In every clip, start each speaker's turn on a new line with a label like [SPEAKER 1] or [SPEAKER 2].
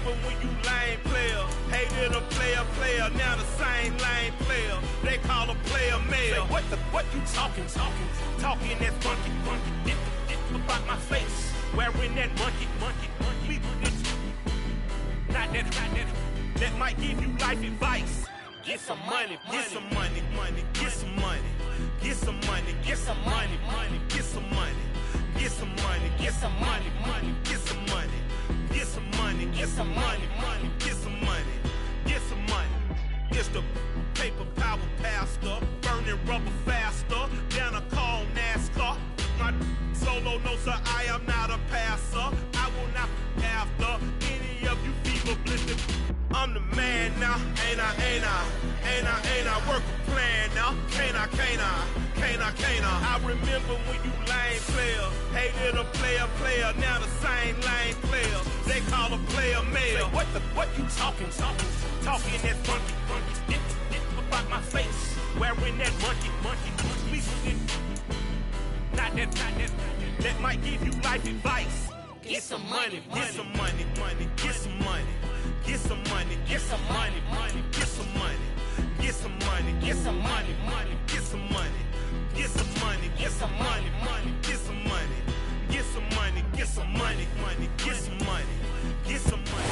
[SPEAKER 1] remember when you lame player, hated a player, now the same lame player. They call a player mayor. What you talking that funky, about my face, wearing that monkey. Not that might give you life advice. Get some money, get some money, get some money, get some money, get some money, get some money, get some money, get some money, get some money, get some money, get some money, get some money, get some money. It's the paper power pastor, burning rubber faster, down a call NASCAR. My solo knows that I am not a passer. I will not after any of you fever blistered. I'm the man now, ain't I? Work a plan now, can't I? I remember when you lame player, hated a player, now the same lame player. They call a player mayor. What you talking that funky, about my face, wearing that monkey. Not that might give you life advice. Get some money, get some money, get some money. Get some money, get some money, get some money, get some money, get some money, get some money, get some money, get some money, get some money, get some money, get some money, get some money, get some money.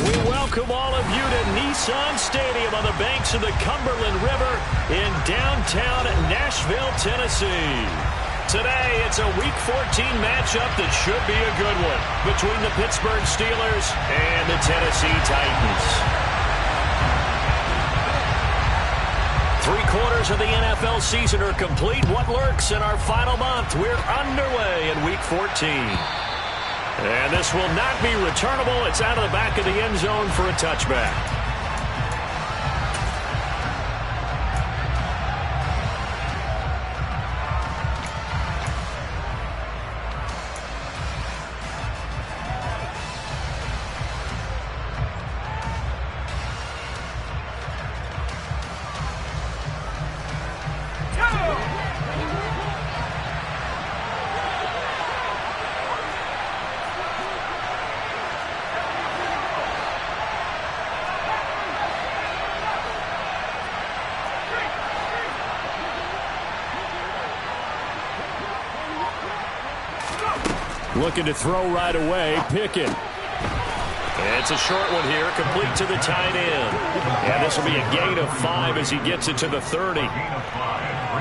[SPEAKER 2] We welcome all of you to Nissan Stadium on the banks of the Cumberland River in downtown Nashville, Tennessee. Today, it's a Week 14 matchup that should be a good one between the Pittsburgh Steelers and the Tennessee Titans. 3/4 of the NFL season are complete. What lurks in our final month? We're underway in Week 14. And this will not be returnable. It's out of the back of the end zone for a touchback. Looking to throw right away, Pickett. It's a short one here, complete to the tight end. And this will be a gain of 5 as he gets it to the 30.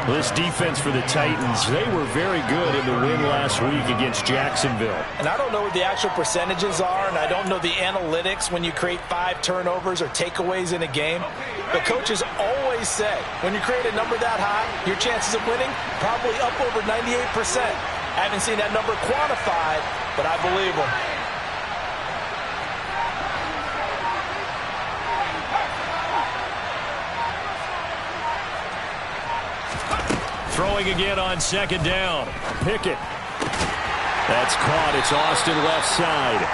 [SPEAKER 2] This defense for the Titans, they were very good in the win last week against Jacksonville.
[SPEAKER 3] And I don't know what the actual percentages are, and I don't know the analytics when you create 5 turnovers or takeaways in a game. But coaches always say, when you create a number that high, your chances of winning probably up over 98%. I haven't seen that number quantified, but I believe them.
[SPEAKER 2] Throwing again on second down. Pickett. That's caught. It's Austin left side.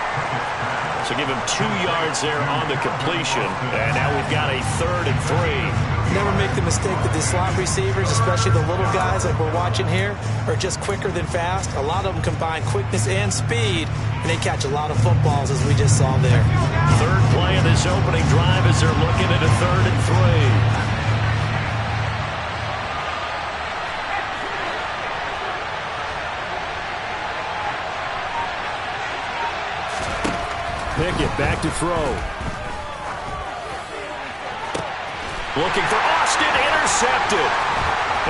[SPEAKER 2] So give him 2 yards there on the completion. And now we've got a 3rd and 3.
[SPEAKER 3] Never make the mistake that the slot receivers, especially the little guys like we're watching here, are just quicker than fast. A lot of them combine quickness and speed, and they catch a lot of footballs, as we just saw there.
[SPEAKER 2] 3rd play of this opening drive as they're looking at a 3rd and 3. Pickett back to throw. Looking for Austin, intercepted.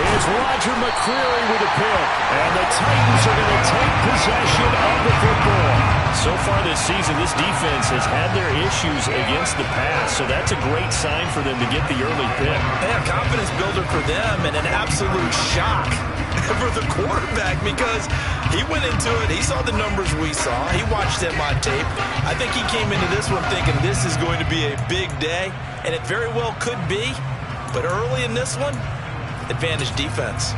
[SPEAKER 2] It's Roger McCreary with a pick. And the Titans are going to take possession of the football. So far this season, this defense has had their issues against the pass. So that's a great sign for them to get the early pick.
[SPEAKER 3] Yeah, confidence builder for them and an absolute shock for the quarterback because he went into it. He saw the numbers we saw. He watched them on tape. I think he came into this one thinking this is going to be a big day, and it very well could be. But early in this one, advantage defense.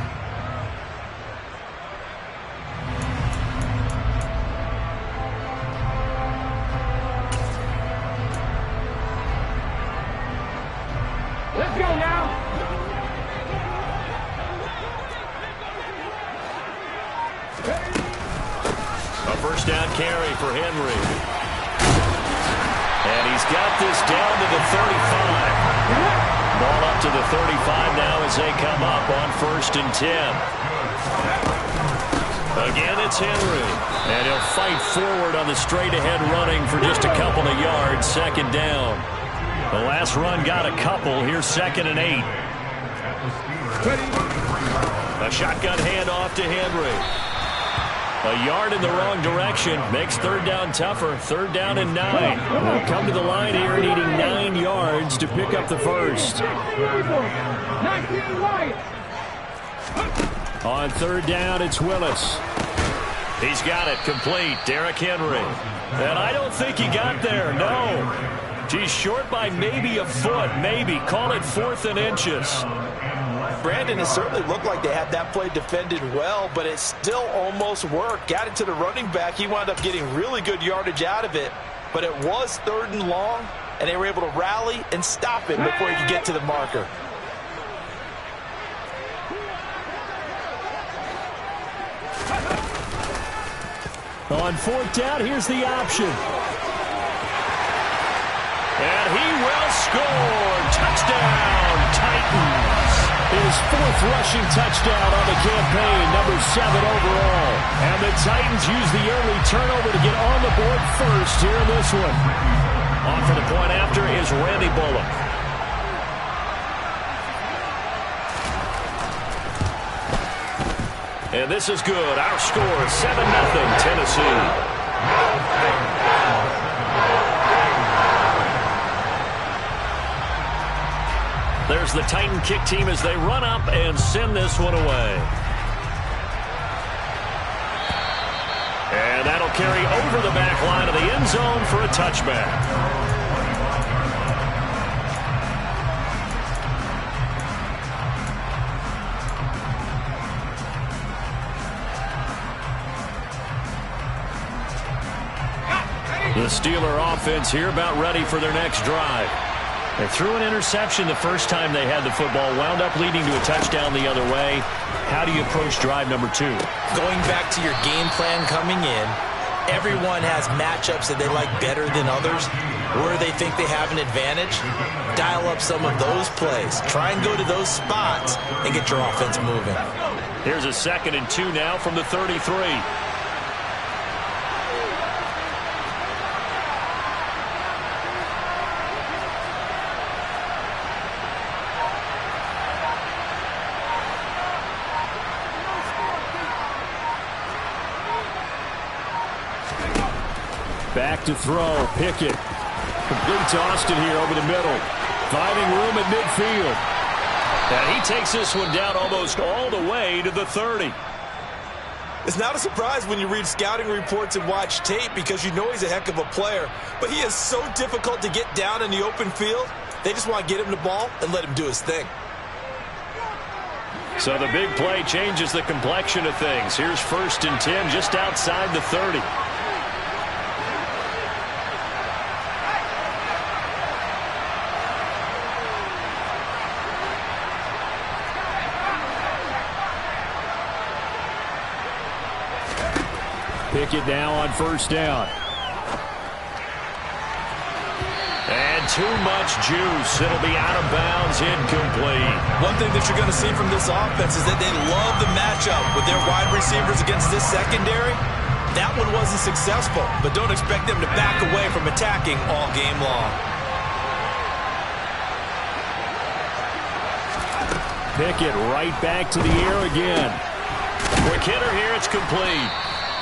[SPEAKER 4] Let's go now.
[SPEAKER 2] A first down carry for Henry. And he's got this down to the 35. Ball up to the 35 now as they come up on 1st and 10. Again, it's Henry. And he'll fight forward on the straight-ahead running for just a couple of yards. 2nd down. The last run got a couple. Here's 2nd and 8. A shotgun handoff to Henry. A yard in the wrong direction makes 3rd down tougher. 3rd down and 9. They'll come to the line here needing 9 yards to pick up the first. On 3rd down, it's Willis. He's got it complete. Derrick Henry. And I don't think he got there. No. He's short by maybe a foot. Maybe. Call it 4th and inches.
[SPEAKER 3] Brandon, it certainly looked like they had that play defended well, but it still almost worked. Got it to the running back. He wound up getting really good yardage out of it, but it was 3rd and long, and they were able to rally and stop it before he could get to the marker.
[SPEAKER 2] On 4th down, here's the option. And he will score. Touchdown, Titans. His 4th rushing touchdown on the campaign, number 7 overall. And the Titans use the early turnover to get on the board first here in this one. On for the point after is Randy Bullock. And this is good. Our score, 7-0, Tennessee. There's the Titan kick team as they run up and send this one away. And that'll carry over the back line of the end zone for a touchback. The Steeler offense here about ready for their next drive. They threw an interception the first time they had the football, wound up leading to a touchdown the other way. How do you approach drive number 2?
[SPEAKER 3] Going back to your game plan coming in, everyone has matchups that they like better than others, where they think they have an advantage. Dial up some of those plays. Try and go to those spots and get your offense moving.
[SPEAKER 2] Here's a 2nd and 2 now from the 33. Back to throw. Pickett. Complete to Austin here over the middle. Finding room at midfield. And he takes this one down almost all the way to the 30.
[SPEAKER 3] It's not a surprise when you read scouting reports and watch tape because you know he's a heck of a player. But he is so difficult to get down in the open field. They just want to get him the ball and let him do his thing.
[SPEAKER 2] So the big play changes the complexion of things. Here's 1st and 10 just outside the 30. Pickett now on 1st down. And too much juice. It'll be out of bounds, incomplete.
[SPEAKER 3] One thing that you're going to see from this offense is that they love the matchup with their wide receivers against this secondary. That one wasn't successful, but don't expect them to back away from attacking all game long.
[SPEAKER 2] Pickett right back to the air again. Quick hitter here, it's complete.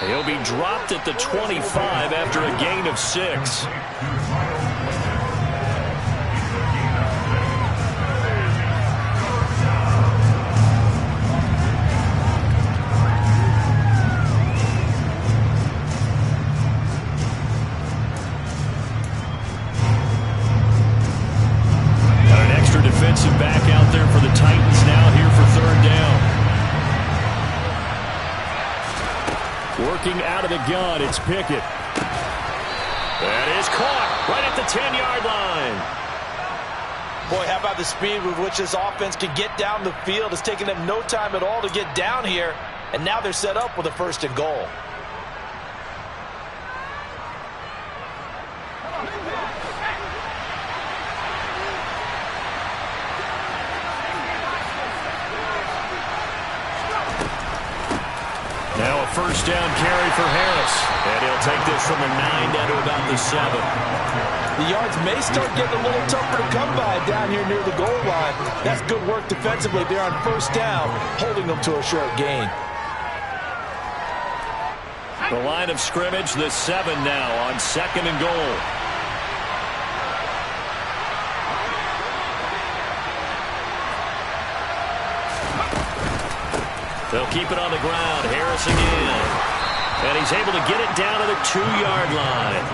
[SPEAKER 2] He'll be dropped at the 25 after a gain of 6. Got an extra defensive back out there for the Titans now here for 3rd down. Working out of the gun, it's Pickett. That is caught right at the 10-yard line.
[SPEAKER 3] Boy, how about the speed with which this offense can get down the field? It's taken them no time at all to get down here, and now they're set up with a 1st and goal.
[SPEAKER 2] Now a first down carry for Harris. And he'll take this from the 9 down to about the 7.
[SPEAKER 3] The yards may start getting a little tougher to come by down here near the goal line. That's good work defensively there on first down, holding them to a short gain.
[SPEAKER 2] The line of scrimmage, the 7 now on 2nd and goal. They'll keep it on the ground. Harris again. And he's able to get it down to the 2-yard line.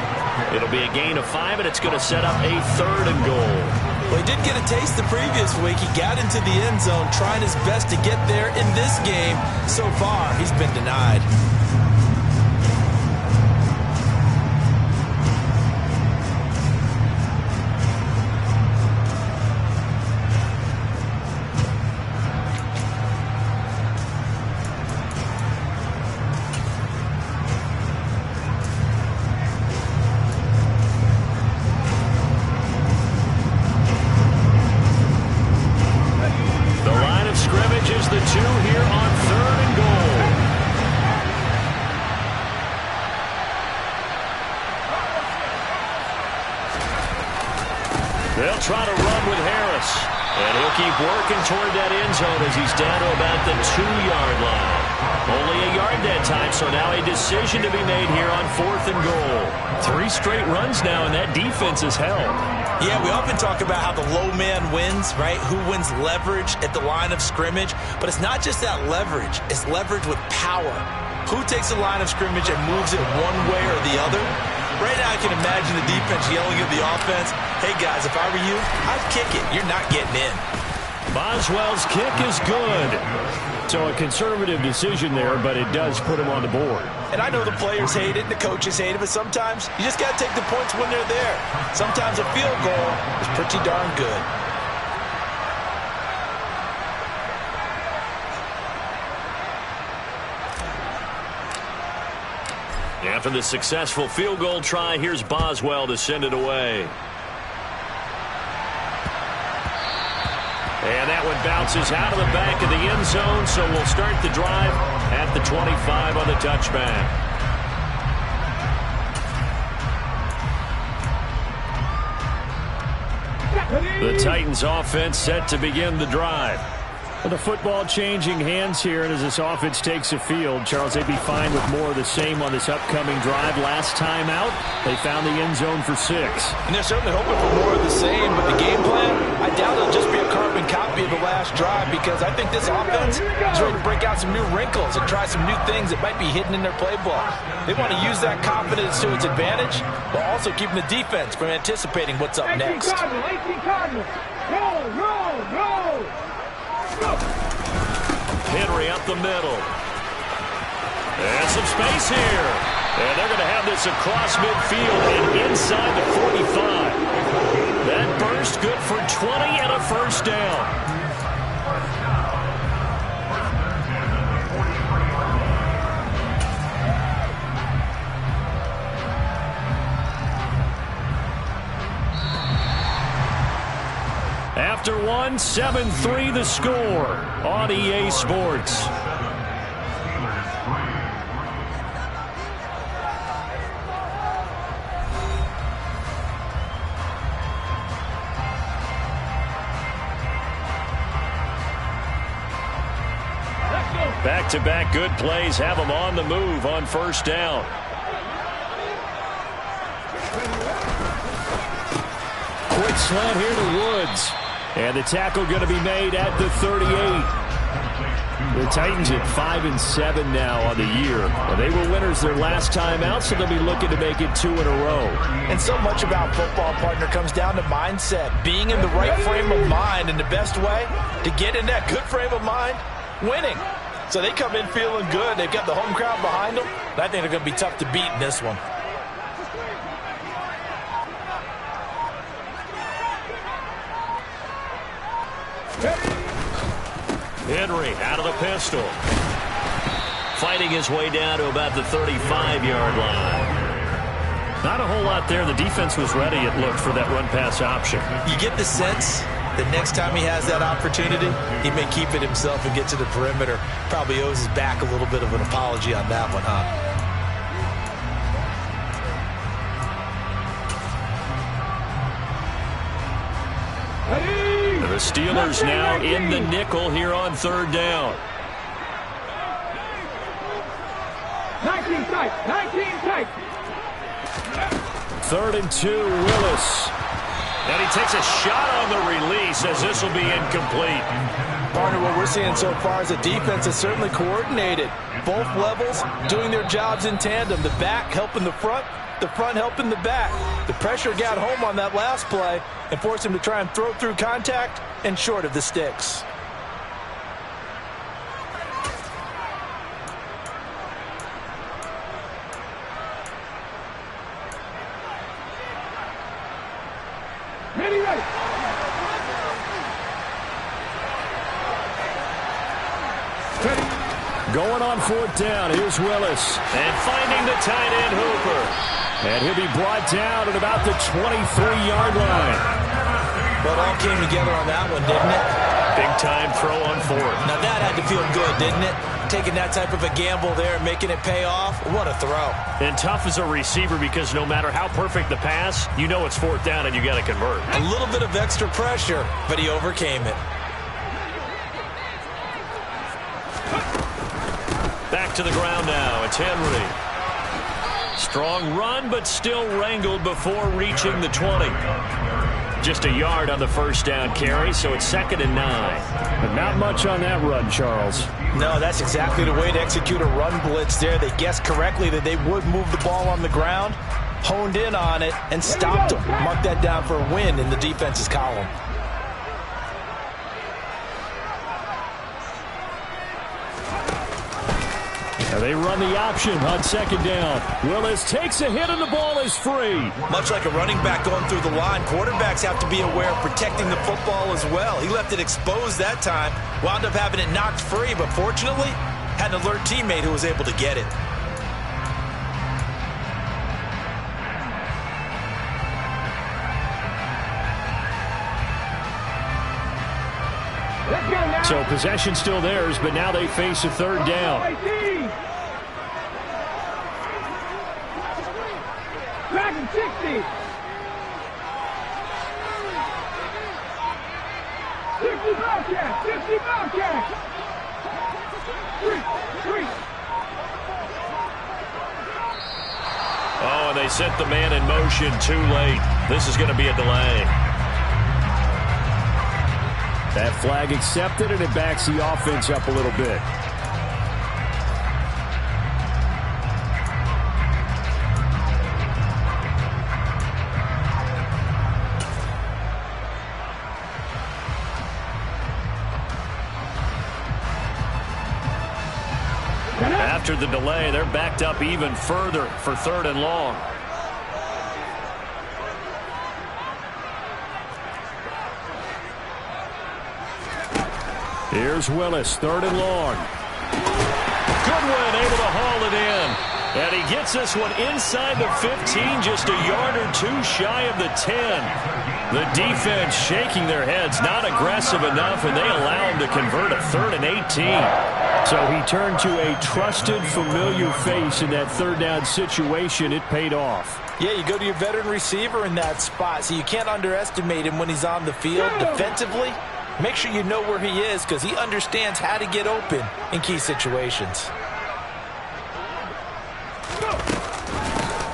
[SPEAKER 2] It'll be a gain of 5, and it's going to set up a 3rd and goal.
[SPEAKER 3] Well, he did get a taste the previous week. He got into the end zone, trying his best to get there in this game. So far, he's been denied.
[SPEAKER 2] They'll try to run with Harris. And he'll keep working toward that end zone as he's down to about the 2-yard line. Only a yard that time, so now a decision to be made here on 4th and goal. 3 straight runs now, and that defense is held.
[SPEAKER 3] Yeah, we often talk about how the low man wins, right? Who wins leverage at the line of scrimmage. But it's not just that leverage. It's leverage with power. Who takes the line of scrimmage and moves it one way or the other? Right now I can imagine the defense yelling at the offense, hey guys, if I were you, I'd kick it. You're not getting in.
[SPEAKER 2] Boswell's kick is good. So a conservative decision there, but it does put him on the board.
[SPEAKER 3] And I know the players hate it and the coaches hate it, but sometimes you just got to take the points when they're there. Sometimes a field goal is pretty darn good.
[SPEAKER 2] After the successful field goal try, here's Boswell to send it away. And that one bounces out of the back of the end zone, so we'll start the drive at the 25 on the touchback. The Titans offense set to begin the drive. Well, the football changing hands here, and as this offense takes the field, Charles, they'd be fine with more of the same on this upcoming drive. Last time out, they found the end zone for 6.
[SPEAKER 3] And they're certainly hoping for more of the same, but the game plan, I doubt it'll just be a carbon copy of the last drive, because I think this offense is ready to break out some new wrinkles and try some new things that might be hidden in their playbook. They want to use that confidence to its advantage, while also keeping the defense from anticipating what's up next.
[SPEAKER 2] Henry up the middle. And some space here. And they're going to have this across midfield and inside the 45. That burst good for 20 and a first down. After 1, 7-3 the score on EA Sports. Back-to-back good plays have them on the move on first down. Quick slant here to Woods. And the tackle going to be made at the 38. The Titans at 5-7 now on the year. Well, they were winners their last time out, so they'll be looking to make it 2 in a row.
[SPEAKER 3] And so much about football, partner, comes down to mindset. Being in the right frame of mind, and the best way to get in that good frame of mind, winning. So they come in feeling good. They've got the home crowd behind them. And I think they're going to be tough to beat in this one.
[SPEAKER 2] Henry out of the pistol. Fighting his way down to about the 35-yard line. Not a whole lot there. The defense was ready, it looked, for that run-pass option.
[SPEAKER 3] You get the sense the next time he has that opportunity, he may keep it himself and get to the perimeter. Probably owes his back a little bit of an apology on that one, huh?
[SPEAKER 2] The Steelers now in the nickel here on third down.
[SPEAKER 4] 19 tight, 19 tight.
[SPEAKER 2] 3rd and 2, Willis. And he takes a shot on the release as this will be incomplete.
[SPEAKER 3] Partner, what we're seeing so far is the defense is certainly coordinated. Both levels doing their jobs in tandem. The back helping the front helping the back. The pressure got home on that last play and forced him to try and throw through contact and short of the sticks.
[SPEAKER 2] Going on 4th down, here's Willis. And finding the tight end Hooper. And he'll be brought down at about the 23-yard line.
[SPEAKER 3] Well, it all came together on that one, didn't it?
[SPEAKER 2] Big time throw on 4th.
[SPEAKER 3] Now that had to feel good, didn't it? Taking that type of a gamble there, making it pay off. What a throw.
[SPEAKER 2] And tough as a receiver because no matter how perfect the pass, you know it's 4th down and you got to convert.
[SPEAKER 3] A little bit of extra pressure, but he overcame it.
[SPEAKER 2] Back to the ground now. It's Henry. Strong run, but still wrangled before reaching the 20. Just a yard on the first down carry, so it's 2nd and 9. But not much on that run, Charles.
[SPEAKER 3] No, that's exactly the way to execute a run blitz there. They guessed correctly that they would move the ball on the ground, honed in on it, and stopped them. Mark that down for a win in the defense's column.
[SPEAKER 2] They run the option on 2nd down. Willis takes a hit and the ball is free.
[SPEAKER 3] Much like a running back going through the line, quarterbacks have to be aware of protecting the football as well. He left it exposed that time, wound up having it knocked free, but fortunately had an alert teammate who was able to get it.
[SPEAKER 2] So possession still theirs, but now they face a 3rd down.
[SPEAKER 4] Dragon 60. 50 Bobcat, 50 Bobcat. 3.
[SPEAKER 2] Oh, and they set the man in motion too late. This is going to be a delay. That flag accepted, and it backs the offense up a little bit. After the delay, they're backed up even further for 3rd and long. Here's Willis, 3rd and long. Goodwin able to haul it in. And he gets this one inside the 15, just a yard or two shy of the 10. The defense shaking their heads, not aggressive enough, and they allow him to convert a 3rd and 18. So he turned to a trusted, familiar face in that 3rd down situation. It paid off.
[SPEAKER 3] Yeah, you go to your veteran receiver in that spot, so you can't underestimate him when he's on the field. Defensively, make sure you know where he is because he understands how to get open in key situations.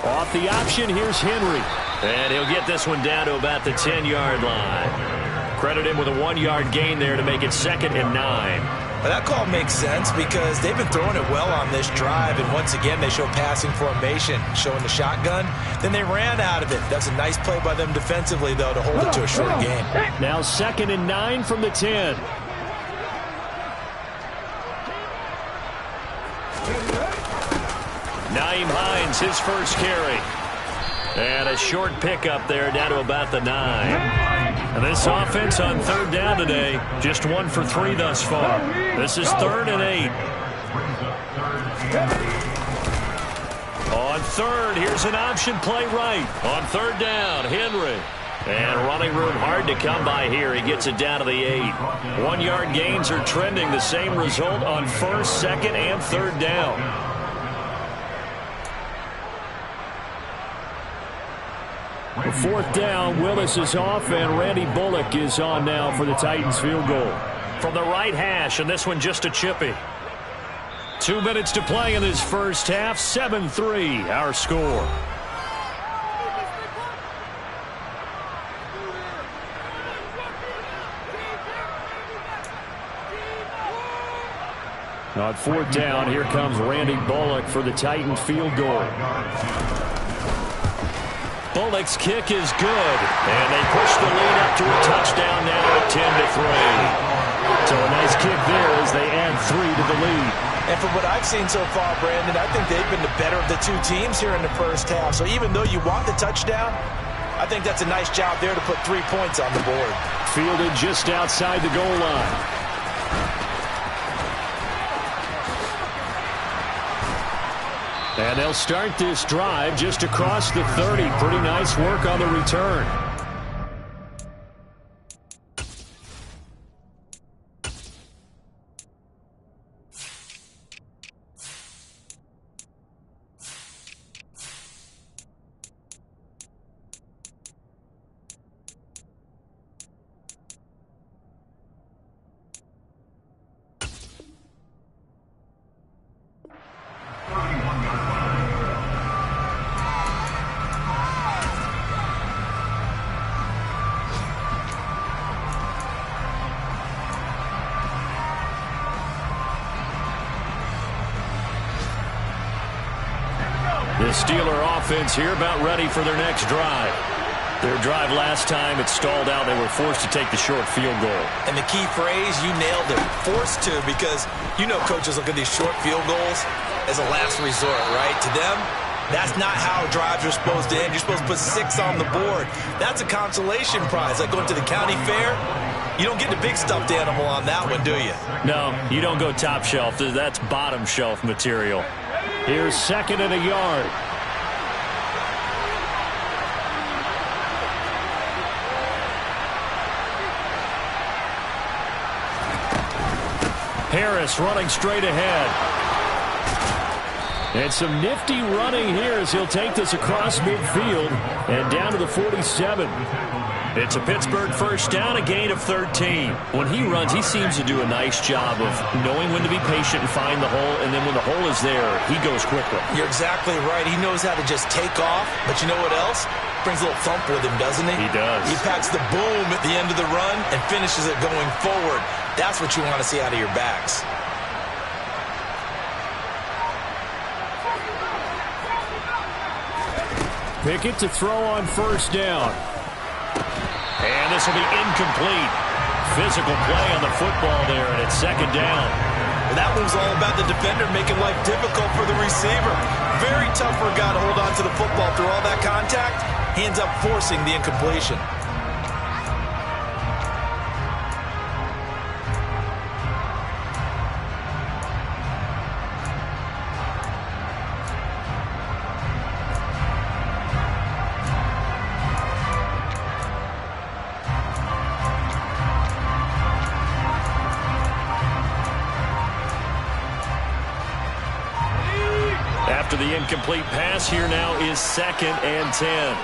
[SPEAKER 2] Off the option, here's Henry. And he'll get this one down to about the 10-yard line. Credit him with a 1-yard gain there to make it 2nd and 9.
[SPEAKER 3] Well, that call makes sense because they've been throwing it well on this drive, and once again they show passing formation, showing the shotgun. Then they ran out of it. That's a nice play by them defensively, though, to hold it to a short game.
[SPEAKER 2] Now 2nd and 9 from the 10. Naeem Hines, his first carry. And a short pickup there down to about the 9. And this offense on 3rd down today, just 1 for 3 thus far. This is 3rd and 8. On 3rd, here's an option play right. On 3rd down, Henry. And running room hard to come by here. He gets it down to the 8. 1-yard gains are trending. The same result on first, second, and third down. The fourth down, Willis is off, and Randy Bullock is on now for the Titans field goal. From the right hash, and this one just a chippy. 2 minutes to play in this first half. 7-3, our score. On fourth down, here comes Randy Bullock for the Titans field goal. Bullock's kick is good, and they push the lead up to a touchdown now at 10-3. So a nice kick there as they add 3 to the lead.
[SPEAKER 3] And from what I've seen so far, Brandon, I think they've been the better of the two teams here in the first half. So even though you want the touchdown, I think that's a nice job there to put 3 points on the board.
[SPEAKER 2] Fielded just outside the goal line. And they'll start this drive just across the 30. Pretty nice work on the return. The Steeler offense here about ready for their next drive. Their drive last time, it stalled out. They were forced to take the short field goal.
[SPEAKER 3] And the key phrase, you nailed it, forced to, because you know coaches look at these short field goals as a last resort, right? To them, that's not how drives are supposed to end. You're supposed to put 6 on the board. That's a consolation prize, like going to the county fair. You don't get the big stuffed animal on that one, do you?
[SPEAKER 2] No, you don't go top shelf. That's bottom shelf material. Here's 2nd and a yard. Harris running straight ahead. And some nifty running here as he'll take this across midfield and down to the 47. It's a Pittsburgh first down, a gain of 13. When he runs, he seems to do a nice job of knowing when to be patient and find the hole, and then when the hole is there, he goes quickly.
[SPEAKER 3] You're exactly right. He knows how to just take off, but you know what else? Brings a little thump with him, doesn't he?
[SPEAKER 2] He does.
[SPEAKER 3] He packs the boom at the end of the run and finishes it going forward. That's what you want to see out of your backs.
[SPEAKER 2] Pickett to throw on first down. And this will be incomplete. Physical play on the football there, and it's 2nd down.
[SPEAKER 3] Well, that was all about the defender making life difficult for the receiver. Very tough for a guy to hold on to the football through all that contact. He ends up forcing the incompletion.
[SPEAKER 2] After the incomplete pass, here now is 2nd and 10.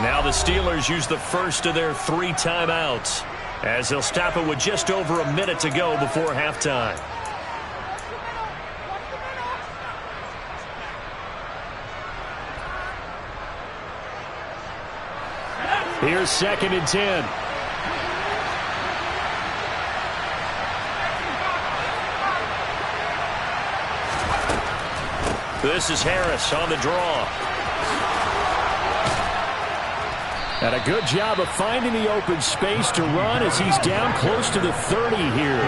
[SPEAKER 2] Now the Steelers use the first of their 3 timeouts as they'll stop it with just over a minute to go before halftime. Here's 2nd and 10. This is Harris on the draw. And a good job of finding the open space to run as he's down close to the 30 here.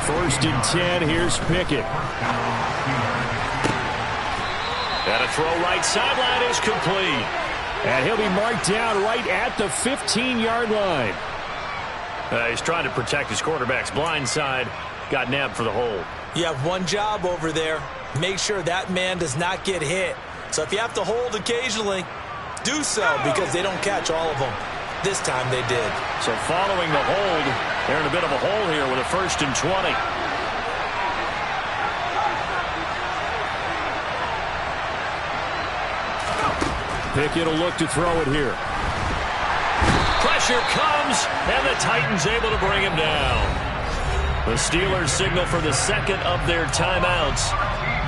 [SPEAKER 2] 1st and 10, here's Pickett. And a throw right sideline is complete. And he'll be marked down right at the 15-yard line. He's trying to protect his quarterback's blind side. Got nabbed for the hold.
[SPEAKER 3] You have one job over there. Make sure that man does not get hit. So if you have to hold occasionally, do so, because they don't catch all of them. This time they did.
[SPEAKER 2] So following the hold, they're in a bit of a hole here with a 1st and 20. Pickett will look to throw it here. Pressure comes, and the Titans able to bring him down. The Steelers signal for the second of their timeouts,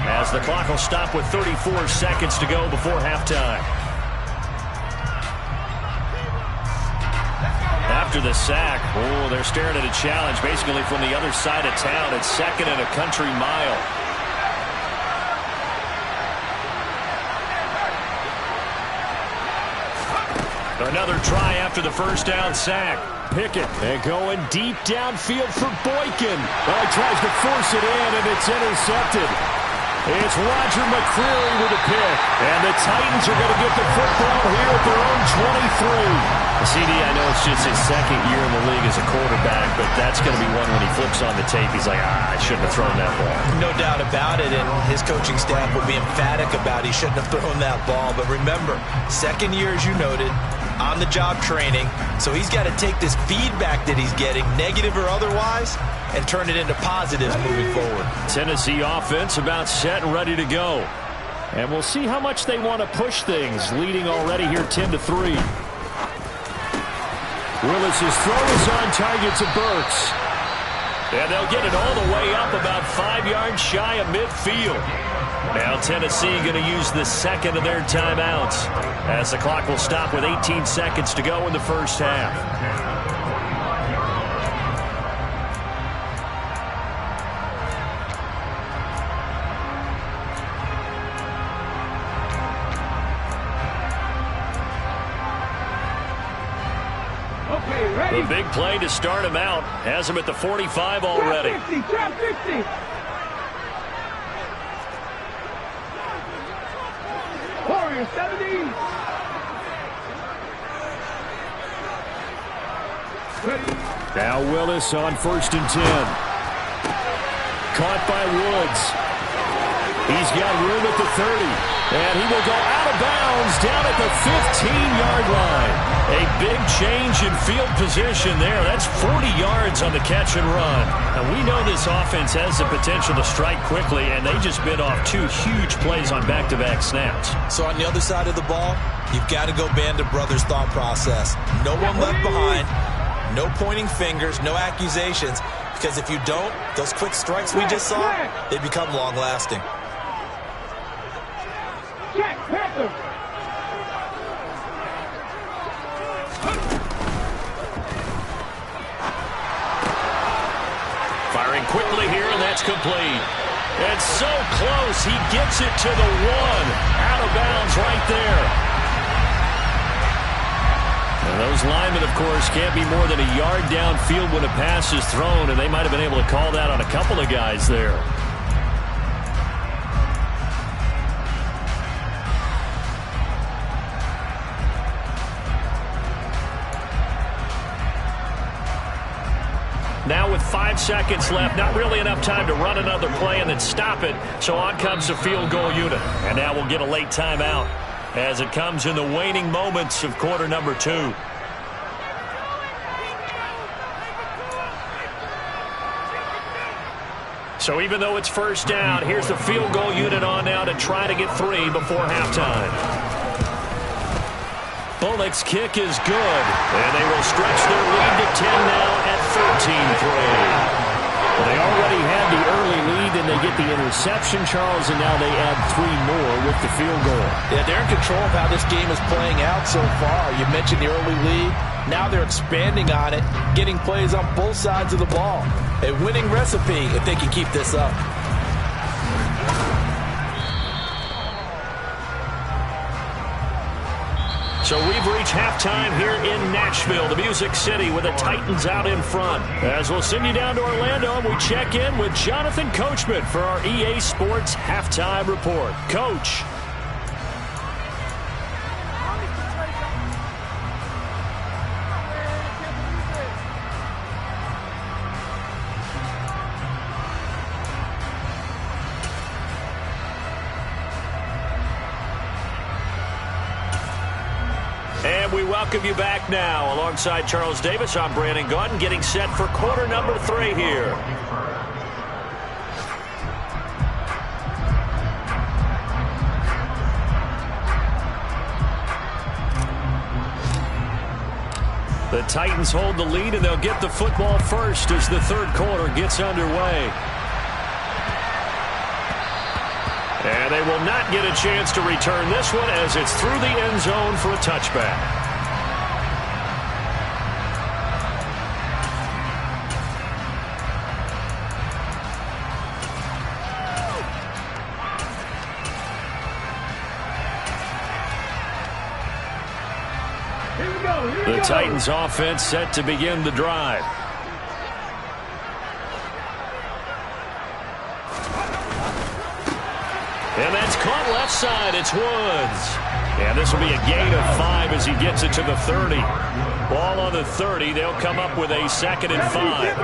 [SPEAKER 2] as the clock will stop with 34 seconds to go before halftime. After the sack, they're staring at a challenge basically from the other side of town. It's 2nd and a country mile. Another try after the first down sack. Pickett and going deep downfield for Boykin. Well, he tries to force it in, and it's intercepted. It's Roger McCreary with a pick. And the Titans are going to get the football here at their own 23. CD, I know it's just his 2nd year in the league as a quarterback, but that's going to be one when he flips on the tape. He's like, I shouldn't have thrown that ball.
[SPEAKER 3] No doubt about it, and his coaching staff will be emphatic about he shouldn't have thrown that ball. But remember, 2nd year, as you noted, on-the-job training, so he's got to take this feedback that he's getting, negative or otherwise, and turn it into positives moving forward.
[SPEAKER 2] Tennessee offense about set and ready to go. And we'll see how much they want to push things, leading already here 10-3. Willis's throw is on target to Burks. And they'll get it all the way up about 5 yards shy of midfield. Now Tennessee going to use the second of their timeouts, as the clock will stop with 18 seconds to go in the first half. The big play to start him out has him at the 45 already.
[SPEAKER 4] Trap 50. Warrior 70. Ready.
[SPEAKER 2] Now Willis on 1st and 10. Caught by Woods. He's got room at the 30. And he will go out of bounds down at the 15-yard line. A big change in field position there. That's 40 yards on the catch and run. And we know this offense has the potential to strike quickly, and they just bit off 2 huge plays on back-to-back snaps.
[SPEAKER 3] So on the other side of the ball, you've got to go Band of Brothers thought process. No one left behind. No pointing fingers, no accusations. Because if you don't, those quick strikes we just saw, they become long-lasting.
[SPEAKER 4] Jack Panther.
[SPEAKER 2] Firing quickly here, and that's complete. It's so close. He gets it to the 1. Out of bounds right there. And those linemen, of course, can't be more than a yard downfield when a pass is thrown, and they might have been able to call that on a couple of guys there. Now with 5 seconds left, not really enough time to run another play and then stop it. So on comes the field goal unit. And now we'll get a late timeout as it comes in the waning moments of quarter number 2. So even though it's first down, here's the field goal unit on now to try to get 3 before halftime. Bullock's kick is good, and they will stretch their lead to 10 now at 13-3. They already had the early lead, and they get the interception, Charles, and now they add 3 more with the field goal.
[SPEAKER 3] Yeah, they're in control of how this game is playing out so far. You mentioned the early lead. Now they're expanding on it, getting plays on both sides of the ball. A winning recipe if they can keep this up.
[SPEAKER 2] So we've reached halftime here in Nashville, the Music City, with the Titans out in front. As we'll send you down to Orlando, and we check in with Jonathan Coachman for our EA Sports Halftime Report. Coach. And we welcome you back now. Alongside Charles Davis, I'm Brandon Gaudin, getting set for quarter number 3 here. The Titans hold the lead, and they'll get the football first as the third quarter gets underway. And they will not get a chance to return this one as it's through the end zone for a touchback. The Titans offense set to begin the drive. And that's caught left side. It's Woods. And this will be a gain of 5 as he gets it to the 30. Ball on the 30. They'll come up with a 2nd and 5.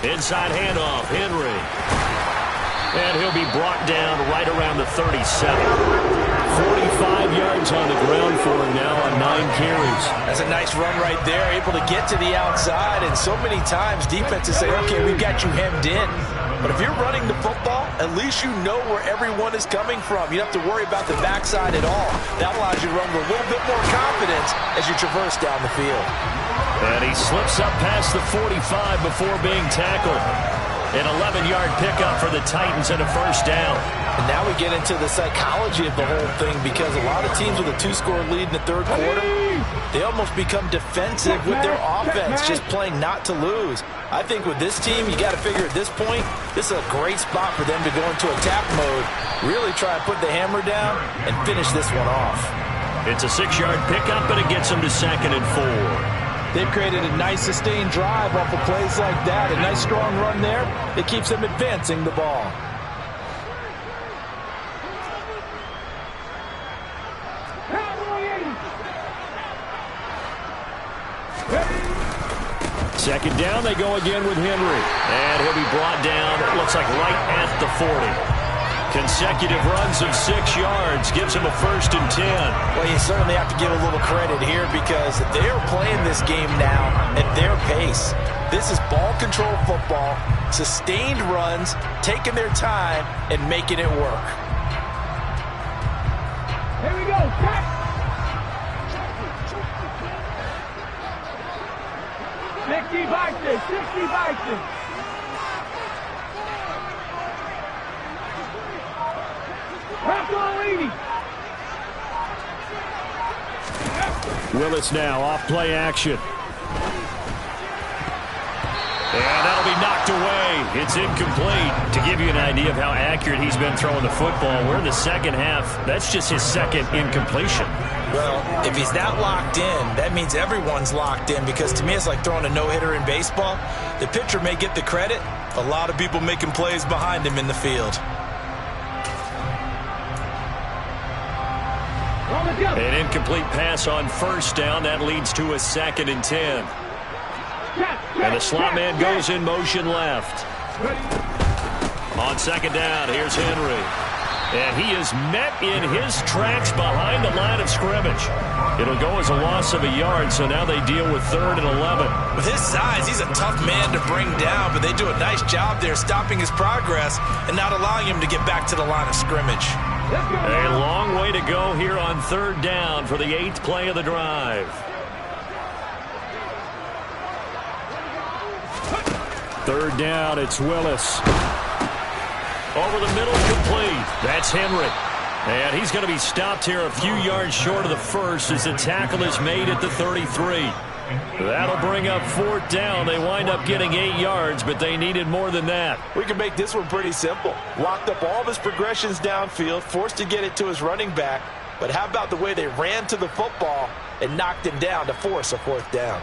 [SPEAKER 2] Inside handoff, Henry. And he'll be brought down right around the 37. 45 yards on the ground for him now on 9 carries.
[SPEAKER 3] That's a nice run right there, able to get to the outside. And so many times defenses say, okay, we've got you hemmed in. But if you're running the football, at least you know where everyone is coming from. You don't have to worry about the backside at all. That allows you to run with a little bit more confidence as you traverse down the field.
[SPEAKER 2] And he slips up past the 45 before being tackled. An 11-yard pickup for the Titans and a first down.
[SPEAKER 3] And now we get into the psychology of the whole thing, because a lot of teams with a 2-score lead in the third quarter, they almost become defensive with their offense, just playing not to lose. I think with this team, you got to figure at this point, this is a great spot for them to go into attack mode, really try to put the hammer down and finish this one off.
[SPEAKER 2] It's a 6-yard pickup, and it gets them to 2nd and 4.
[SPEAKER 3] They've created a nice sustained drive off of plays like that. A nice strong run there that keeps them advancing the ball.
[SPEAKER 2] Second down, they go again with Henry. And he'll be brought down, it looks like right at the 40. Consecutive runs of 6 yards gives him a 1st and 10.
[SPEAKER 3] Well, you certainly have to give a little credit here, because they're playing this game now at their pace. This is ball control football, sustained runs, taking their time and making it work.
[SPEAKER 4] Here we go, Pat. 60 Vikings, 60 Vikings.
[SPEAKER 2] Willis now off play action. And that'll be knocked away. It's incomplete. To give you an idea of how accurate he's been throwing the football, we're in the second half. That's just his 2nd incompletion.
[SPEAKER 3] Well, if he's not locked in, that means everyone's locked in, because to me it's like throwing a no-hitter in baseball. The pitcher may get the credit. A lot of people making plays behind him in the field.
[SPEAKER 2] An incomplete pass on 1st down. That leads to a 2nd and 10. And the slot man goes in motion left. On 2nd down, here's Henry. And he is met in his tracks behind the line of scrimmage. It'll go as a loss of a yard, so now they deal with 3rd and 11.
[SPEAKER 3] With his size, he's a tough man to bring down, but they do a nice job there stopping his progress and not allowing him to get back to the line of scrimmage.
[SPEAKER 2] A long way to go here on 3rd down for the 8th play of the drive. 3rd down, it's Willis. Over the middle, complete. That's Henry. And he's going to be stopped here a few yards short of the 1st as the tackle is made at the 33. That'll bring up 4th down. They wind up getting 8 yards, but they needed more than that.
[SPEAKER 3] We can make this one pretty simple. Locked up all of his progressions downfield, forced to get it to his running back. But how about the way they ran to the football and knocked him down to force a 4th down?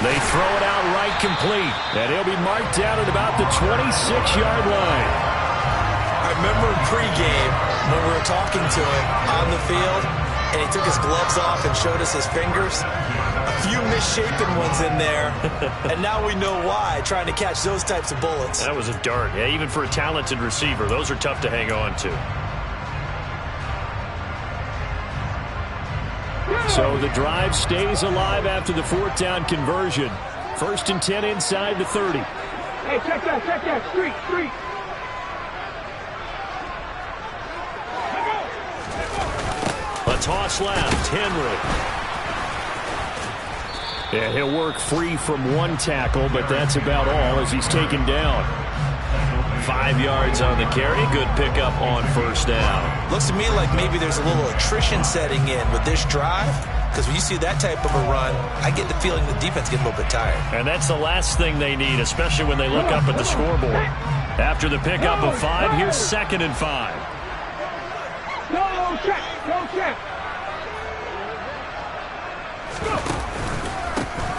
[SPEAKER 2] They throw it out right complete, and he'll be marked down at about the 26-yard line.
[SPEAKER 3] I remember in pregame when we were talking to him on the field, and he took his gloves off and showed us his fingers. A few misshapen ones in there, and now we know why, trying to catch those types of bullets.
[SPEAKER 2] That was a dart. Yeah, even for a talented receiver, those are tough to hang on to. So the drive stays alive after the fourth down conversion. 1st and 10 inside the 30.
[SPEAKER 4] Hey, check that. Street.
[SPEAKER 2] A toss left, Henry. Yeah, he'll work free from one tackle, but that's about all as he's taken down. 5 yards on the carry. Good pickup on 1st down.
[SPEAKER 3] Looks to me like maybe there's a little attrition setting in with this drive, because when you see that type of a run, I get the feeling the defense gets a little bit tired.
[SPEAKER 2] And that's the last thing they need, especially when they look up at the scoreboard. After the pickup of 5, here's 2nd and 5.
[SPEAKER 4] No check.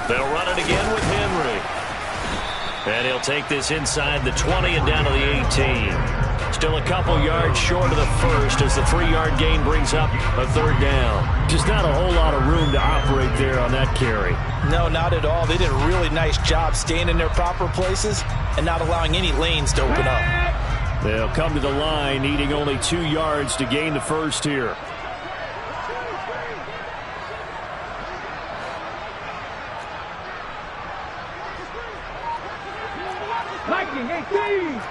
[SPEAKER 2] They'll run it again with Henry. And he'll take this inside the 20 and down to the 18. Still a couple yards short of the first as the 3-yard gain brings up a 3rd down. Just not a whole lot of room to operate there on that carry.
[SPEAKER 3] No, not at all. They did a really nice job staying in their proper places and not allowing any lanes to open up.
[SPEAKER 2] They'll come to the line, needing only 2 yards to gain the first here.
[SPEAKER 4] Lightning, 18.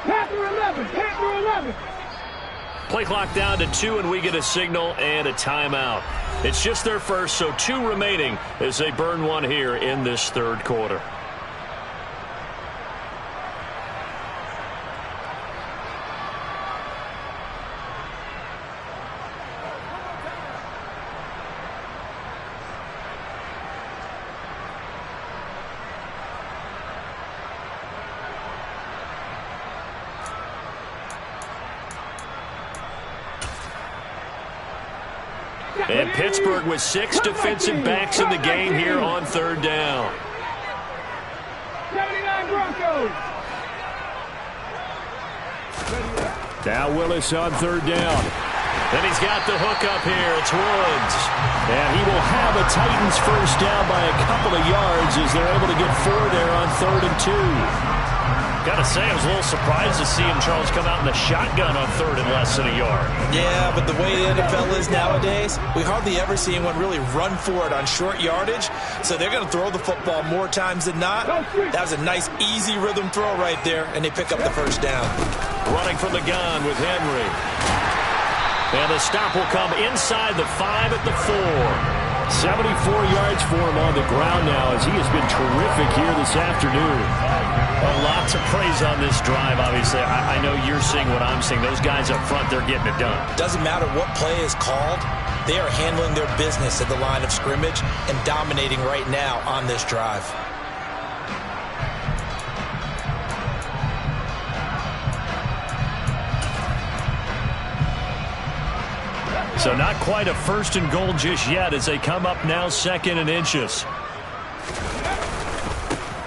[SPEAKER 4] Panther 11.
[SPEAKER 2] Play clock down to 2, and we get a signal and a timeout. It's just their first, so 2 remaining as they burn one here in this 3rd quarter. And Pittsburgh with 6 defensive backs in the game here on 3rd down.
[SPEAKER 4] 79 Broncos.
[SPEAKER 2] Now Willis on 3rd down. And he's got the hook up here. It's Woods. And he will have a Titans first down by a couple of yards as they're able to get 4 there on 3rd and 2. Gotta say, I was a little surprised to see him, Charles, come out in the shotgun on 3rd and less than a yard.
[SPEAKER 3] Yeah, but the way the NFL is nowadays, we hardly ever see anyone really run for it on short yardage. So they're going to throw the football more times than not. That was a nice, easy rhythm throw right there, and they pick up the first down.
[SPEAKER 2] Running from the gun with Henry. And the stop will come inside the 5 at the 4. 74 yards for him on the ground now as he has been terrific here this afternoon. A lot to praise on this drive, obviously. I know you're seeing what I'm seeing. Those guys up front, they're getting it done.
[SPEAKER 3] Doesn't matter what play is called. They are handling their business at the line of scrimmage and dominating right now on this drive.
[SPEAKER 2] So not quite a 1st and goal just yet as they come up now 2nd and inches.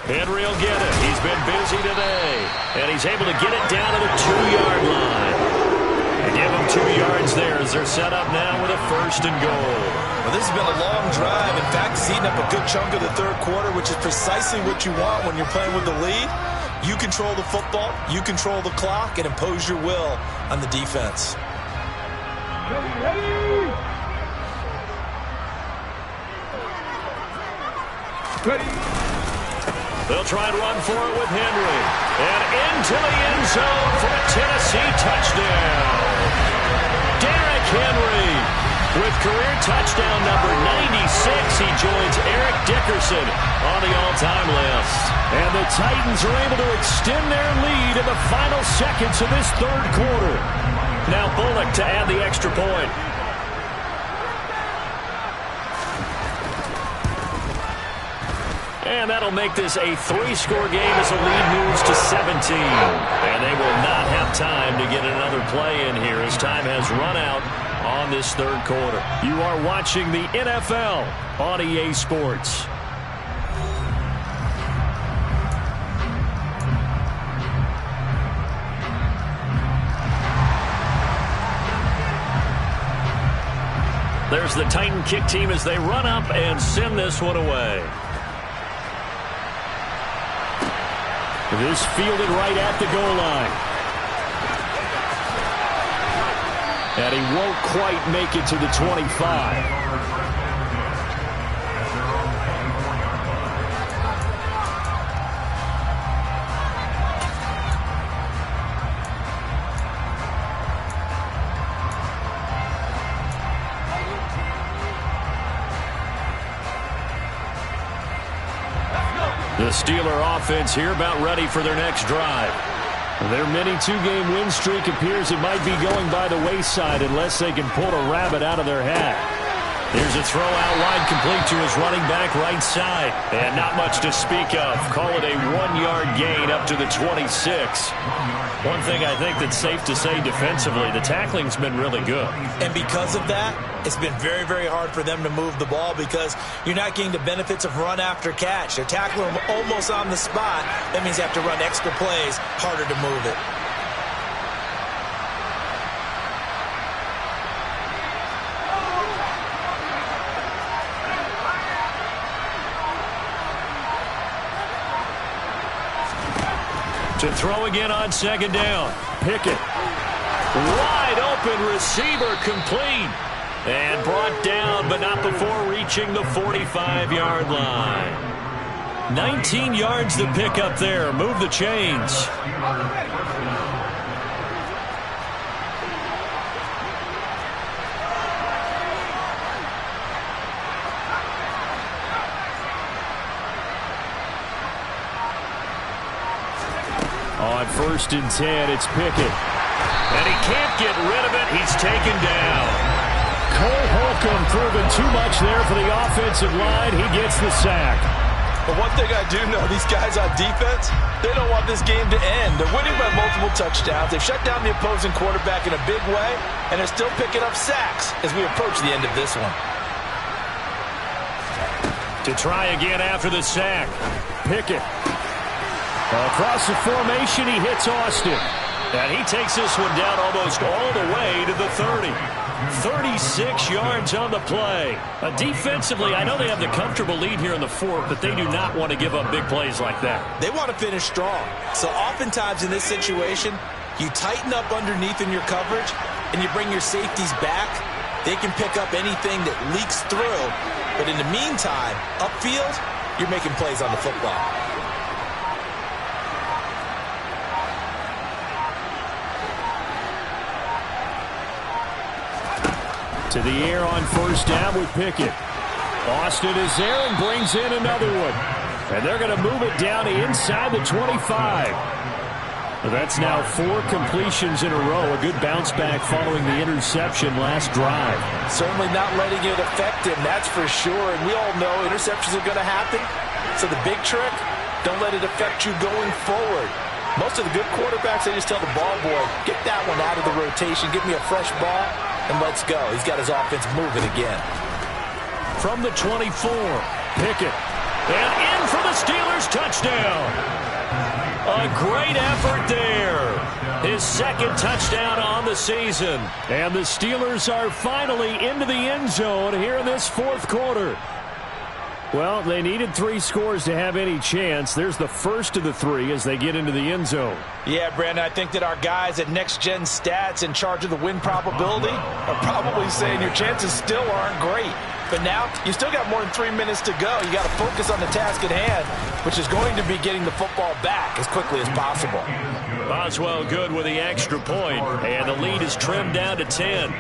[SPEAKER 2] Henry will get it. He's been busy today. And he's able to get it down to the 2-yard line. They give him 2 yards there as they're set up now with a 1st and goal.
[SPEAKER 3] Well, this has been a long drive. In fact, it's eaten up a good chunk of the 3rd quarter, which is precisely what you want when you're playing with the lead. You control the football, you control the clock, and impose your will on the defense.
[SPEAKER 4] Ready.
[SPEAKER 2] They'll try and run for it with Henry. And into the end zone for a Tennessee touchdown. Derrick Henry with career touchdown number 96. He joins Eric Dickerson on the all-time list. And the Titans are able to extend their lead in the final seconds of this 3rd quarter. Now Bullock to add the extra point. And that'll make this a 3-score game as the lead moves to 17. And they will not have time to get another play in here as time has run out on this third quarter. You are watching the NFL on EA Sports. There's the Titan kick team as they run up and send this one away. This fielded right at the goal line. And he won't quite make it to the 25. The Steeler offense here about ready for their next drive. Their mini two-game win streak appears it might be going by the wayside unless they can pull a rabbit out of their hat. Here's a throw out wide complete to his running back right side. And not much to speak of. Call it a 1-yard gain up to the 26. One thing I think that's safe to say defensively, the tackling's been really good.
[SPEAKER 3] And because of that, it's been very, very hard for them to move the ball because you're not getting the benefits of run after catch. They're tackling them almost on the spot. That means they have to run extra plays, harder to move it.
[SPEAKER 2] To throw again on second down. Pickett. Wide open receiver complete. And brought down, but not before reaching the 45-yard line. 19 yards to pick up there. Move the chains. On 1st and 10, it's Pickett. And he can't get rid of it. He's taken down. Cole Holcomb proving too much there for the offensive line. He gets the sack.
[SPEAKER 3] But one thing I do know, these guys on defense, they don't want this game to end. They're winning by multiple touchdowns. They've shut down the opposing quarterback in a big way, and they're still picking up sacks as we approach the end of this one.
[SPEAKER 2] To try again after the sack. Pickett. Across the formation, he hits Austin. And he takes this one down almost all the way to the 30. 36 yards on the play. Defensively, I know they have the comfortable lead here in the fourth, but they do not want to give up big plays like that.
[SPEAKER 3] They want to finish strong. So oftentimes in this situation, you tighten up underneath in your coverage, and you bring your safeties back. They can pick up anything that leaks through. But in the meantime, upfield, you're making plays on the football.
[SPEAKER 2] To the air on 1st down with Pickett. Austin is there and brings in another one. And they're going to move it down inside the 25. That's now 4 completions in a row. A good bounce back following the interception last drive.
[SPEAKER 3] Certainly not letting it affect him, that's for sure. And we all know interceptions are going to happen. So the big trick, don't let it affect you going forward. Most of the good quarterbacks, they just tell the ball boy, get that one out of the rotation, give me a fresh ball, and let's go. He's got his offense moving again.
[SPEAKER 2] From the 24, Pickett. And in for the Steelers touchdown. A great effort there. His 2nd touchdown on the season. And the Steelers are finally into the end zone here in this 4th quarter. Well, they needed 3 scores to have any chance. There's the first of the 3 as they get into the end zone.
[SPEAKER 3] Yeah, Brandon, I think that our guys at Next Gen Stats in charge of the win probability are probably saying your chances still aren't great. But now, you still got more than 3 minutes to go. You got to focus on the task at hand, which is going to be getting the football back as quickly as possible.
[SPEAKER 2] Boswell good with the extra point, and the lead is trimmed down to 10.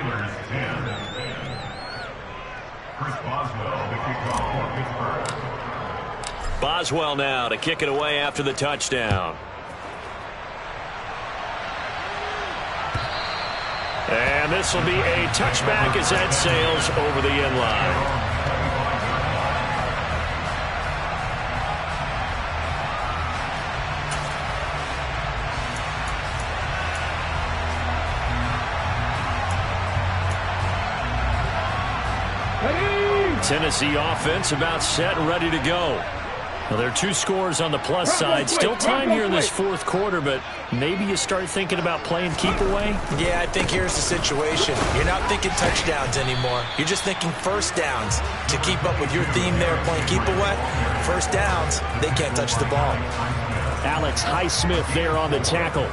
[SPEAKER 2] Boswell now to kick it away after the touchdown. And this will be a touchback as that sails over the end line. Tennessee offense about set and ready to go. Well, there are 2 scores on the plus side. Still time here in this fourth quarter, but maybe you start thinking about playing keep away?
[SPEAKER 3] Yeah, I think here's the situation. You're not thinking touchdowns anymore. You're just thinking first downs. To keep up with your theme there, playing keep away, first downs, they can't touch the ball.
[SPEAKER 2] Alex Highsmith there on the tackle.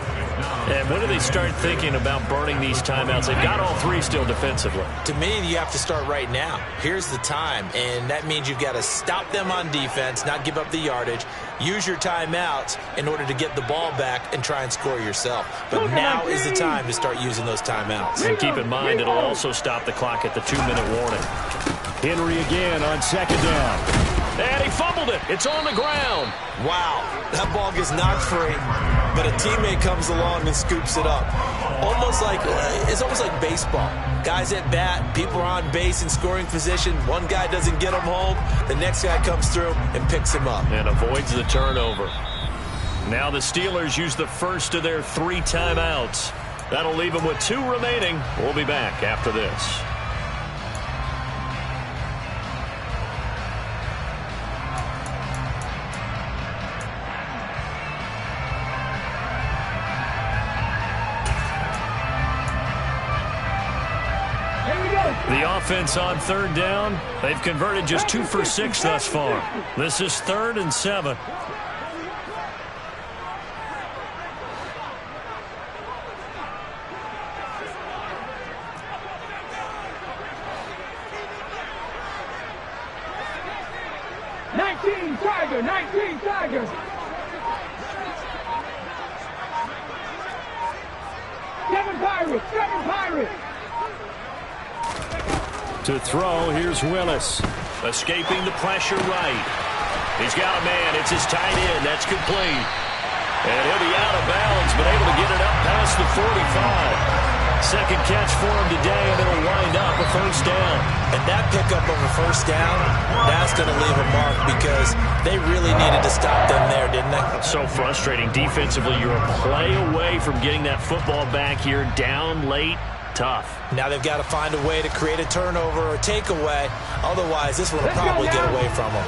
[SPEAKER 2] And when do they start thinking about burning these timeouts? They've got all 3 still defensively.
[SPEAKER 3] To me, you have to start right now. Here's the time, and that means you've got to stop them on defense, not give up the yardage, use your timeouts in order to get the ball back and try and score yourself. But now is the time to start using those timeouts.
[SPEAKER 2] And keep in mind, it'll also stop the clock at the 2-minute warning. Henry again on second down. And he fumbled it. It's on the ground.
[SPEAKER 3] Wow, that ball gets knocked free, but a teammate comes along and scoops it up. It's almost like baseball. Guys at bat, people are on base in scoring position. One guy doesn't get him home. The next guy comes through and picks him up.
[SPEAKER 2] And avoids the turnover. Now the Steelers use the first of their 3 timeouts. That'll leave them with 2 remaining. We'll be back after this. The offense on third down. They've converted just 2 for 6 thus far. This is 3rd and 7.
[SPEAKER 4] Tigers. 7 Pirates.
[SPEAKER 2] To throw, here's Willis. Escaping the pressure right. He's got a man. It's his tight end. That's complete. And he'll be out of bounds, but able to get it up past the 45. Second catch for him today, and it'll wind up a first down.
[SPEAKER 3] And that pickup of a first down, that's going to leave a mark because they really needed to stop them there, didn't they?
[SPEAKER 2] So frustrating. Defensively, you're a play away from getting that football back here down late. Tough.
[SPEAKER 3] Now they've got to find a way to create a turnover or takeaway. Otherwise, this one will probably get away from them.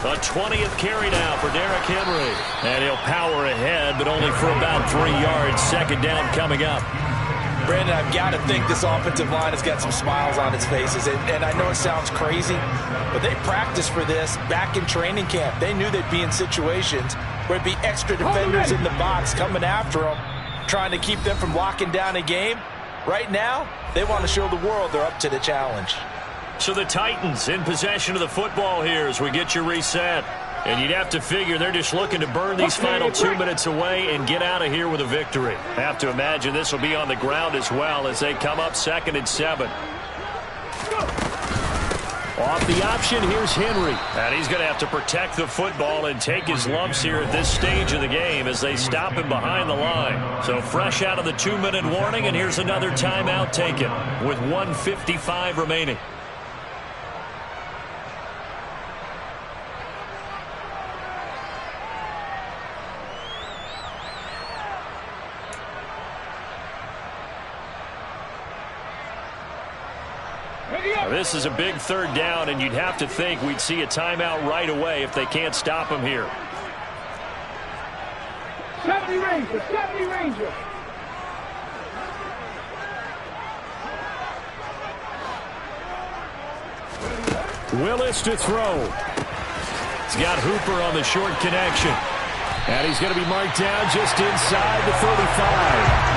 [SPEAKER 2] A 20th carry now for Derrick Henry. And he'll power ahead, but only for about 3 yards. Second down coming up.
[SPEAKER 3] Brandon, I've got to think this offensive line has got some smiles on its faces. And I know it sounds crazy, but they practiced for this back in training camp. They knew they'd be in situations where there'd be extra defenders in the box coming after them, trying to keep them from locking down a game. Right now, they want to show the world they're up to the challenge.
[SPEAKER 2] So the Titans in possession of the football here as we get you reset. And you'd have to figure they're just looking to burn these final 2 minutes away and get out of here with a victory. Have to imagine this will be on the ground as well as they come up 2nd and 7. Off the option, here's Henry. And he's going to have to protect the football and take his lumps here at this stage of the game as they stop him behind the line. So fresh out of the 2-minute warning, and here's another timeout taken with 1:55 remaining. This is a big 3rd down, and you'd have to think we'd see a timeout right away if they can't stop him here.
[SPEAKER 4] 70 Ranger.
[SPEAKER 2] Willis to throw. He's got Hooper on the short connection. And he's going to be marked down just inside the 35.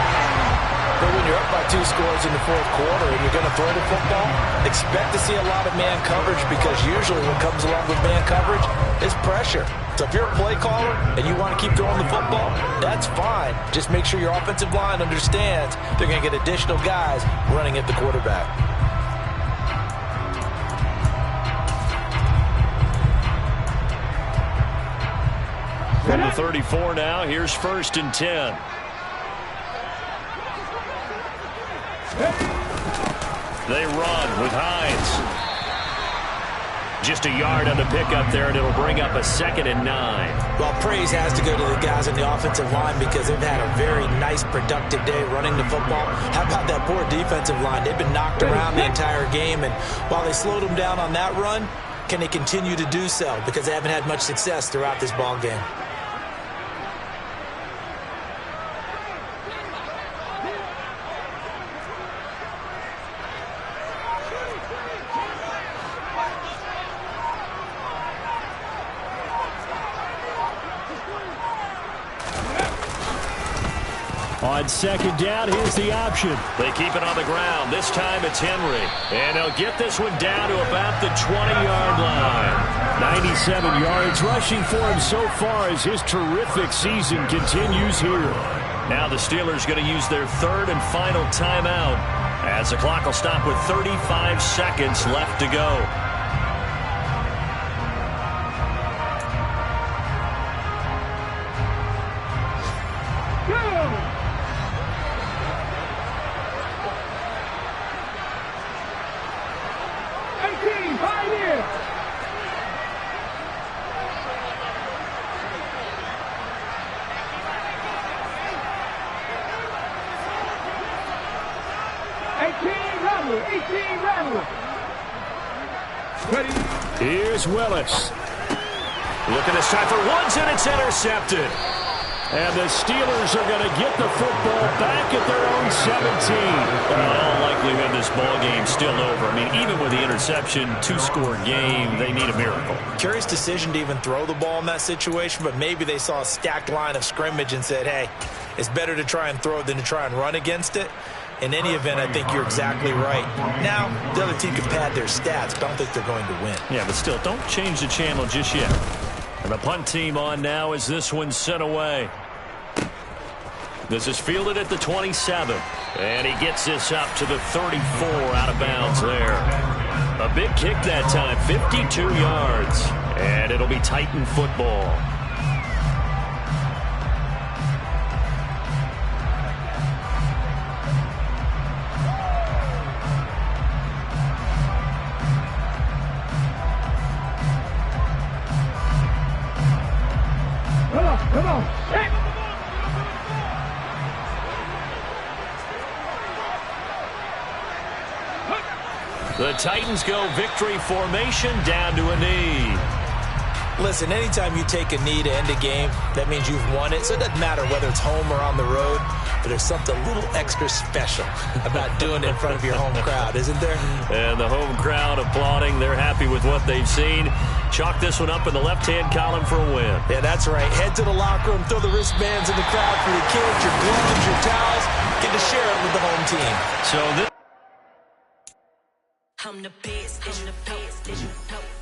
[SPEAKER 3] But when you're up by 2 scores in the 4th quarter and you're going to throw the football, expect to see a lot of man coverage because usually what comes along with man coverage is pressure. So if you're a play caller and you want to keep throwing the football, that's fine. Just make sure your offensive line understands they're going to get additional guys running at the quarterback.
[SPEAKER 2] From the 34 now, here's 1st and 10. They run with Hines. Just a yard on the pickup there, and it'll bring up a 2nd and 9.
[SPEAKER 3] Well, praise has to go to the guys on the offensive line because they've had a very nice, productive day running the football. How about that poor defensive line? They've been knocked around the entire game, and while they slowed them down on that run, can they continue to do so? Because they haven't had much success throughout this ball game.
[SPEAKER 2] On 2nd down, here's the option. They keep it on the ground. This time it's Henry. And they'll get this one down to about the 20-yard line. 97 yards rushing for him so far as his terrific season continues here. Now the Steelers going to use their 3rd and final timeout as the clock will stop with 35 seconds left to go. Here's Willis. Looking this time for Woods, and it's intercepted. And the Steelers are going to get the football back at their own 17. In all likelihood, this ball game's still over. I mean, even with the interception, 2-score game, they need a miracle.
[SPEAKER 3] Curious decision to even throw the ball in that situation, but maybe they saw a stacked line of scrimmage and said, hey, it's better to try and throw it than to try and run against it. In any event, I think you're exactly right. Now, the other team can pad their stats, but I don't think they're going to win.
[SPEAKER 2] Yeah, but still, don't change the channel just yet. And the punt team on now as this one's sent away. This is fielded at the 27. And he gets this up to the 34 out of bounds there. A big kick that time, 52 yards. And it'll be Titan football.
[SPEAKER 4] Come on. Hey.
[SPEAKER 2] The Titans go victory formation down to a knee.
[SPEAKER 3] Listen, anytime you take a knee to end a game, that means you've won it. So it doesn't matter whether it's home or on the road, but there's something a little extra special about doing it in front of your home crowd, isn't there?
[SPEAKER 2] And the home crowd applauding. They're happy with what they've seen. Chalk this one up in the left-hand column for a win.
[SPEAKER 3] Yeah, that's right. Head to the locker room, throw the wristbands in the crowd for the kids, your gloves, your towels. Get to share it with the home team.
[SPEAKER 2] So this...
[SPEAKER 5] I'm the best, I'm the best,